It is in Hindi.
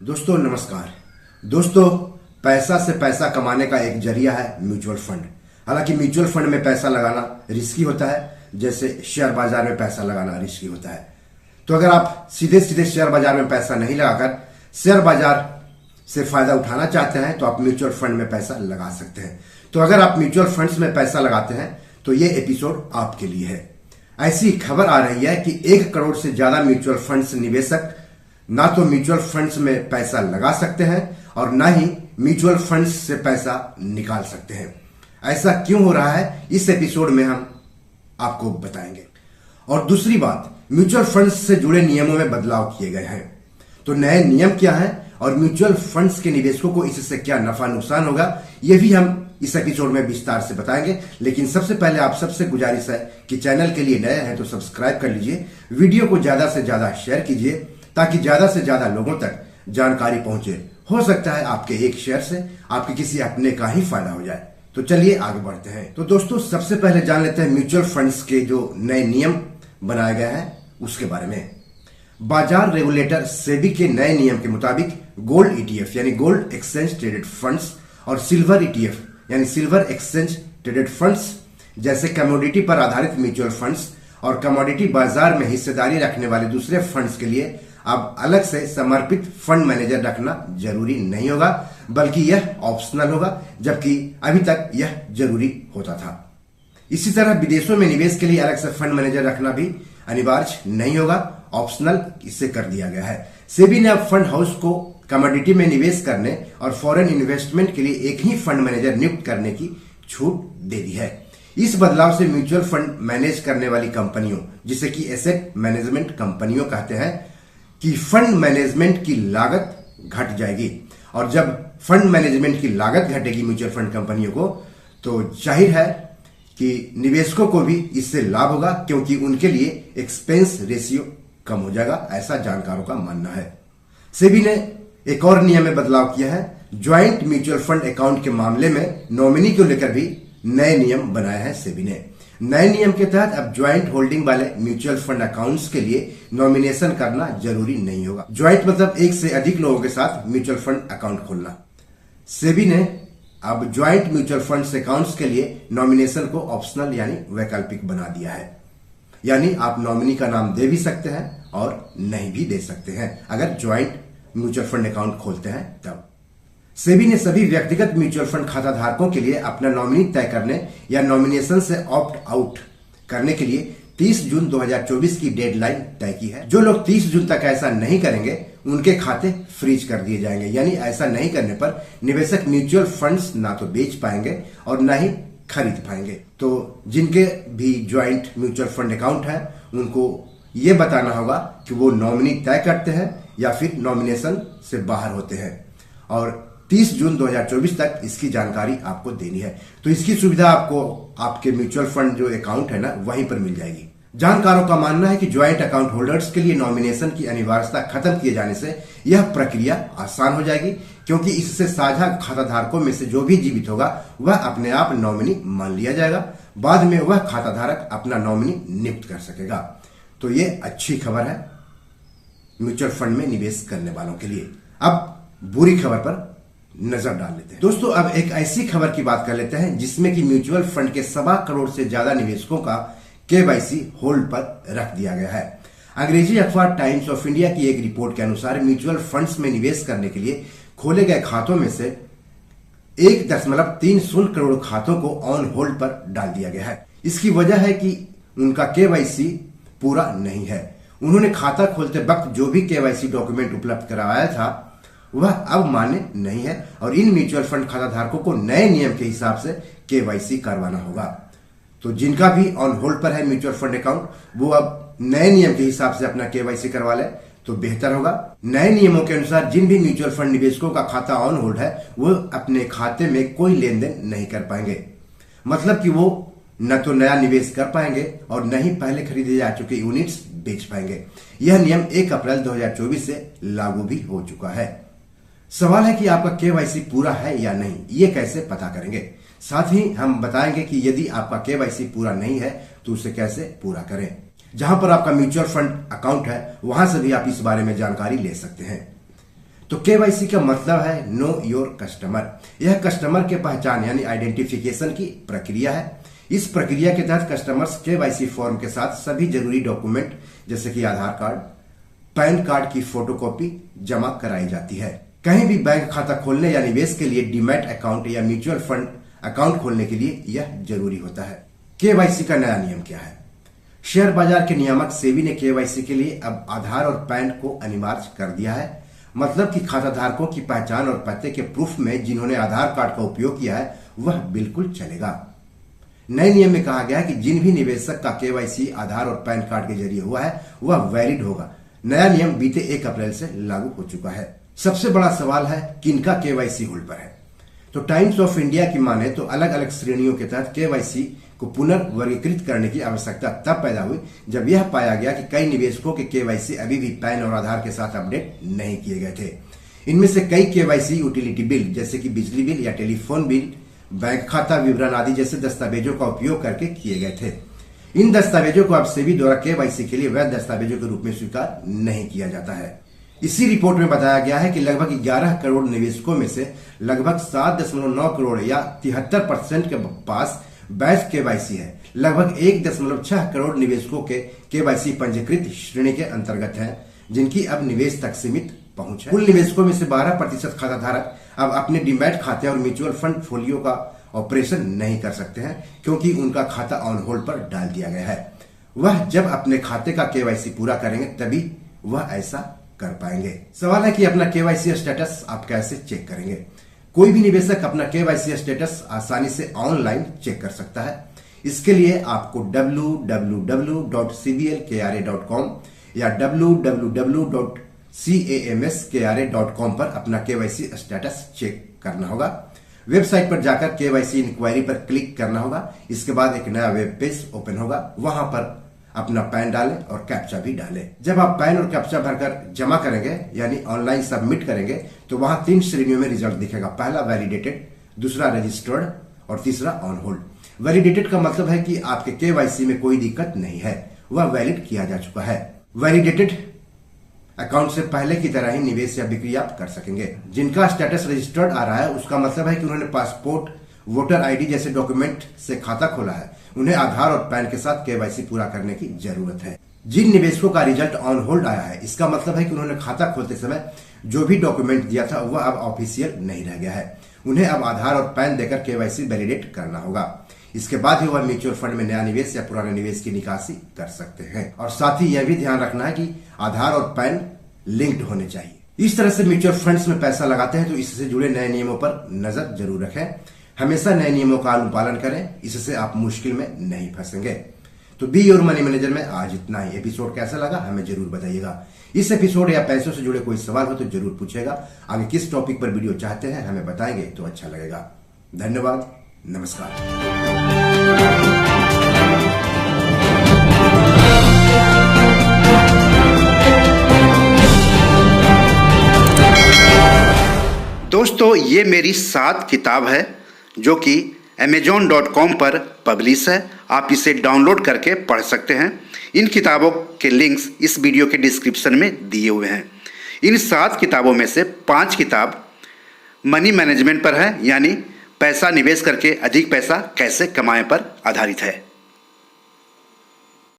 दोस्तों नमस्कार। दोस्तों, पैसा से पैसा कमाने का एक जरिया है म्यूचुअल फंड। हालांकि म्यूचुअल फंड में पैसा लगाना रिस्की होता है, जैसे शेयर बाजार में पैसा लगाना रिस्की होता है। तो अगर आप सीधे सीधे शेयर बाजार में पैसा नहीं लगाकर शेयर बाजार से फायदा उठाना चाहते हैं तो आप म्यूचुअल फंड में पैसा लगा सकते हैं। तो अगर आप म्यूचुअल फंड्स में पैसा लगाते हैं तो ये एपिसोड आपके लिए है। ऐसी खबर आ रही है कि 1 करोड़ से ज्यादा म्यूचुअल फंड्स निवेशक ना तो म्यूचुअल फंड्स में पैसा लगा सकते हैं और ना ही म्यूचुअल फंड्स से पैसा निकाल सकते हैं। ऐसा क्यों हो रहा है, इस एपिसोड में हम आपको बताएंगे। और दूसरी बात, म्यूचुअल फंड्स से जुड़े नियमों में बदलाव किए गए हैं। तो नए नियम क्या हैं और म्यूचुअल फंड्स के निवेशकों को इससे क्या नफा नुकसान होगा, यह भी हम इस एपिसोड में विस्तार से बताएंगे। लेकिन सबसे पहले आप सबसे गुजारिश है कि चैनल के लिए नए हैं तो सब्सक्राइब कर लीजिए, वीडियो को ज्यादा से ज्यादा शेयर कीजिए ताकि ज्यादा से ज्यादा लोगों तक जानकारी पहुंचे। हो सकता है आपके एक शेयर से आपके किसी अपने का ही फायदा हो जाए। तो चलिए आगे बढ़ते हैं। तो दोस्तों, सबसे पहले जान लेते हैं म्यूचुअल फंड्स के जो नए नियम बनाए गए हैं उसके बारे में। बाजार रेगुलेटर सेबी के नए नियम के मुताबिक गोल्ड ईटीएफ यानी गोल्ड एक्सचेंज ट्रेडेड फंड्स और सिल्वर ईटीएफ यानी सिल्वर एक्सचेंज ट्रेडेड फंड्स जैसे कमोडिटी पर आधारित म्यूचुअल फंड्स और कमोडिटी बाजार में हिस्सेदारी रखने वाले दूसरे फंड्स के लिए अब अलग से समर्पित फंड मैनेजर रखना जरूरी नहीं होगा, बल्कि यह ऑप्शनल होगा, जबकि अभी तक यह जरूरी होता था। इसी तरह विदेशों में निवेश के लिए अलग से फंड मैनेजर रखना भी अनिवार्य नहीं होगा, ऑप्शनल इसे कर दिया गया है। सेबी ने अब फंड हाउस को कमोडिटी में निवेश करने और फॉरेन इन्वेस्टमेंट के लिए एक ही फंड मैनेजर नियुक्त करने की छूट दे दी है। इस बदलाव से म्यूचुअल फंड मैनेज करने वाली कंपनियों, जिसे कि एसेट मैनेजमेंट कंपनियों कहते हैं, कि फंड मैनेजमेंट की लागत घट जाएगी। और जब फंड मैनेजमेंट की लागत घटेगी म्यूचुअल फंड कंपनियों को, तो जाहिर है कि निवेशकों को भी इससे लाभ होगा, क्योंकि उनके लिए एक्सपेंस रेशियो कम हो जाएगा, ऐसा जानकारों का मानना है। सेबी ने एक और नियम में बदलाव किया है। ज्वाइंट म्यूचुअल फंड अकाउंट के मामले में नॉमिनी को लेकर भी नए नियम बनाए हैं सेबी ने। नए नियम के तहत अब ज्वाइंट होल्डिंग वाले म्यूचुअल फंड अकाउंट्स के लिए नॉमिनेशन करना जरूरी नहीं होगा। ज्वाइंट मतलब एक से अधिक लोगों के साथ म्यूचुअल फंड अकाउंट खोलना। सेबी ने अब ज्वाइंट म्यूचुअल फंड अकाउंट्स के लिए नॉमिनेशन को ऑप्शनल यानी वैकल्पिक बना दिया है। यानी आप नॉमिनी का नाम दे भी सकते हैं और नहीं भी दे सकते हैं अगर ज्वाइंट म्यूचुअल फंड अकाउंट खोलते हैं तब। सेबी ने सभी व्यक्तिगत म्यूचुअल फंड खाता धारकों के लिए अपना नॉमिनी तय करने या नॉमिनेशन से ऑप्ट आउट करने के लिए 30 जून 2024 की डेडलाइन तय की है। जो लोग 30 जून तक ऐसा नहीं करेंगे उनके खाते फ्रीज कर दिए जाएंगे। यानी ऐसा नहीं करने पर निवेशक म्यूचुअल फंड्स ना तो बेच पाएंगे और ना ही खरीद पाएंगे। तो जिनके भी ज्वाइंट म्यूचुअल फंड अकाउंट है उनको ये बताना होगा कि वो नॉमिनी तय करते हैं या फिर नॉमिनेशन से बाहर होते हैं, और 30 जून 2024 तक इसकी जानकारी आपको देनी है। तो इसकी सुविधा आपको आपके म्यूचुअल फंड जो अकाउंट है ना वहीं पर मिल जाएगी। जानकारों का मानना है कि ज्वाइंट अकाउंट होल्डर्स के लिए नॉमिनेशन की अनिवार्यता खत्म किए जाने से यह प्रक्रिया आसान हो जाएगी, क्योंकि इससे साझा खाता धारकों में से जो भी जीवित होगा वह अपने आप नॉमिनी मान लिया जाएगा। बाद में वह खाता धारक अपना नॉमिनी नियुक्त कर सकेगा। तो ये अच्छी खबर है म्यूचुअल फंड में निवेश करने वालों के लिए। अब बुरी खबर पर नजर डाल लेते हैं। दोस्तों, अब एक ऐसी खबर की बात कर लेते हैं जिसमें कि म्यूचुअल फंड के 1.25 करोड़ से ज्यादा निवेशकों का केवाईसी होल्ड पर रख दिया गया है। अंग्रेजी अखबार टाइम्स ऑफ इंडिया की एक रिपोर्ट के अनुसार म्यूचुअल फंड्स में निवेश करने के लिए खोले गए खातों में से 1.30 करोड़ खातों को ऑन होल्ड पर डाल दिया गया है। इसकी वजह है कि उनका केवाईसी पूरा नहीं है। उन्होंने खाता खोलते वक्त जो भी केवाईसी डॉक्यूमेंट उपलब्ध करवाया था वह अब मान्य नहीं है, और इन म्यूचुअल फंड खाता धारकों को नए नियम के हिसाब से केवाईसी करवाना होगा। तो जिनका भी ऑन होल्ड पर है म्यूचुअल फंड अकाउंट, वो अब नए नियम के हिसाब से अपना केवाईसी करवा ले तो बेहतर होगा। नए नियमों के अनुसार जिन भी म्यूचुअल फंड निवेशकों का खाता ऑन होल्ड है वो अपने खाते में कोई लेन देन नहीं कर पाएंगे। मतलब कि वो न तो नया निवेश कर पाएंगे और न ही पहले खरीदे जा चुके यूनिट्स बेच पाएंगे। यह नियम 1 अप्रैल 2024 से लागू भी हो चुका है। सवाल है कि आपका केवाईसी पूरा है या नहीं, ये कैसे पता करेंगे। साथ ही हम बताएंगे कि यदि आपका केवाईसी पूरा नहीं है तो उसे कैसे पूरा करें। जहां पर आपका म्यूचुअल फंड अकाउंट है वहां से भी आप इस बारे में जानकारी ले सकते हैं। तो केवाईसी का मतलब है नो योर कस्टमर। यह कस्टमर के पहचान यानी आइडेंटिफिकेशन की प्रक्रिया है। इस प्रक्रिया के तहत कस्टमर्स केवाईसी फॉर्म के साथ सभी जरूरी डॉक्यूमेंट जैसे कि आधार कार्ड, पैन कार्ड की फोटोकॉपी जमा कराई जाती है। कहीं भी बैंक खाता खोलने या निवेश के लिए डीमैट अकाउंट या म्यूचुअल फंड अकाउंट खोलने के लिए यह जरूरी होता है। केवाईसी का नया नियम क्या है? शेयर बाजार के नियामक सेबी ने केवाईसी के लिए अब आधार और पैन को अनिवार्य कर दिया है। मतलब कि खाता धारकों की पहचान और पते के प्रूफ में जिन्होंने आधार कार्ड का उपयोग किया है वह बिल्कुल चलेगा। नए नियम में कहा गया है कि जिन भी निवेशक का केवाईसी आधार और पैन कार्ड के जरिए हुआ है वह वैलिड होगा। नया नियम बीते 1 अप्रैल से लागू हो चुका है। सबसे बड़ा सवाल है किनका केवाईसी होल्ड पर है। तो टाइम्स ऑफ इंडिया की माने तो अलग अलग श्रेणियों के तहत केवाईसी को पुनर्वर्गीकृत करने की आवश्यकता तब पैदा हुई जब यह पाया गया कि कई निवेशकों के केवाईसी अभी भी पैन और आधार के साथ अपडेट नहीं किए गए थे। इनमें से कई केवाईसी यूटिलिटी बिल जैसे कि बिजली बिल या टेलीफोन बिल, बैंक खाता विवरण आदि जैसे दस्तावेजों का उपयोग करके किए गए थे। इन दस्तावेजों को अब सेबी द्वारा केवाईसी के लिए वैध दस्तावेजों के रूप में स्वीकार नहीं किया जाता है। इसी रिपोर्ट में बताया गया है कि लगभग 11 करोड़ निवेशकों में से लगभग 7.9 करोड़ या 73% के पास वैध केवाईसी है। लगभग 1.6 करोड़ निवेशकों के केवाईसी पंजीकृत श्रेणी के अंतर्गत हैं, जिनकी अब निवेश तक सीमित पहुंच है। कुल निवेशकों में से 12% खाता धारक अब अपने डीमैट खाते और म्यूचुअल फंड फोलियो का ऑपरेशन नहीं कर सकते हैं क्योंकि उनका खाता ऑन होल्ड पर डाल दिया गया है। वह जब अपने खाते का केवाईसी पूरा करेंगे तभी वह ऐसा कर पाएंगे। सवाल है कि अपना केवाईसी स्टेटस आप कैसे चेक करेंगे? कोई भी निवेशक अपना केवाईसी स्टेटस आसानी से ऑनलाइन चेक कर सकता है। इसके लिए आपको www.cblkra.com या www.camskra.com पर अपना केवाईसी स्टेटस चेक करना होगा। वेबसाइट पर जाकर केवाईसी इंक्वायरी पर क्लिक करना होगा। इसके बाद एक नया वेब पेज ओपन होगा। वहां पर अपना पैन डालें और कैप्चा भी डालें। जब आप पैन और कैप्चा भरकर जमा करेंगे यानी ऑनलाइन सबमिट करेंगे तो वहां 3 श्रेणियों में रिजल्ट दिखेगा। पहला वैलिडेटेड, दूसरा रजिस्टर्ड और तीसरा ऑन होल्ड। वैलिडेटेड का मतलब है कि आपके केवाईसी में कोई दिक्कत नहीं है, वह वैलिड किया जा चुका है। वैलिडेटेड अकाउंट से पहले की तरह ही निवेश या बिक्री आप कर सकेंगे। जिनका स्टेटस रजिस्टर्ड आ रहा है उसका मतलब है कि उन्होंने पासपोर्ट, वोटर आईडी जैसे डॉक्यूमेंट से खाता खोला है। उन्हें आधार और पैन के साथ केवाईसी पूरा करने की जरूरत है। जिन निवेशकों का रिजल्ट ऑन होल्ड आया है इसका मतलब है कि उन्होंने खाता खोलते समय जो भी डॉक्यूमेंट दिया था वह अब ऑफिशियल नहीं रह गया है। उन्हें अब आधार और पैन देकर केवाईसी वैलिडेट करना होगा। इसके बाद ही वह म्यूचुअल फंड में नया निवेश या पुराने निवेश की निकासी कर सकते हैं। और साथ ही यह भी ध्यान रखना है कि आधार और पैन लिंक्ड होने चाहिए। इस तरह से म्यूचुअल फंड्स में पैसा लगाते हैं तो इससे जुड़े नए नियमों पर नजर जरूर रखें। हमेशा नए नियमों का अनुपालन करें, इससे आप मुश्किल में नहीं फंसेंगे। तो बी योर मनी मैनेजर में आज इतना ही। एपिसोड कैसा लगा हमें जरूर बताइएगा। इस एपिसोड या पैसों से जुड़े कोई सवाल हो तो जरूर पूछेगा। आगे किस टॉपिक पर वीडियो चाहते हैं हमें बताएंगे तो अच्छा लगेगा। धन्यवाद, नमस्कार। दोस्तों, ये मेरी 7 किताब है जो कि amazon.com पर पब्लिश है। आप इसे डाउनलोड करके पढ़ सकते हैं। इन किताबों के लिंक्स इस वीडियो के डिस्क्रिप्शन में दिए हुए हैं। इन 7 किताबों में से 5 किताब मनी मैनेजमेंट पर है, यानी पैसा निवेश करके अधिक पैसा कैसे कमाएं पर आधारित है।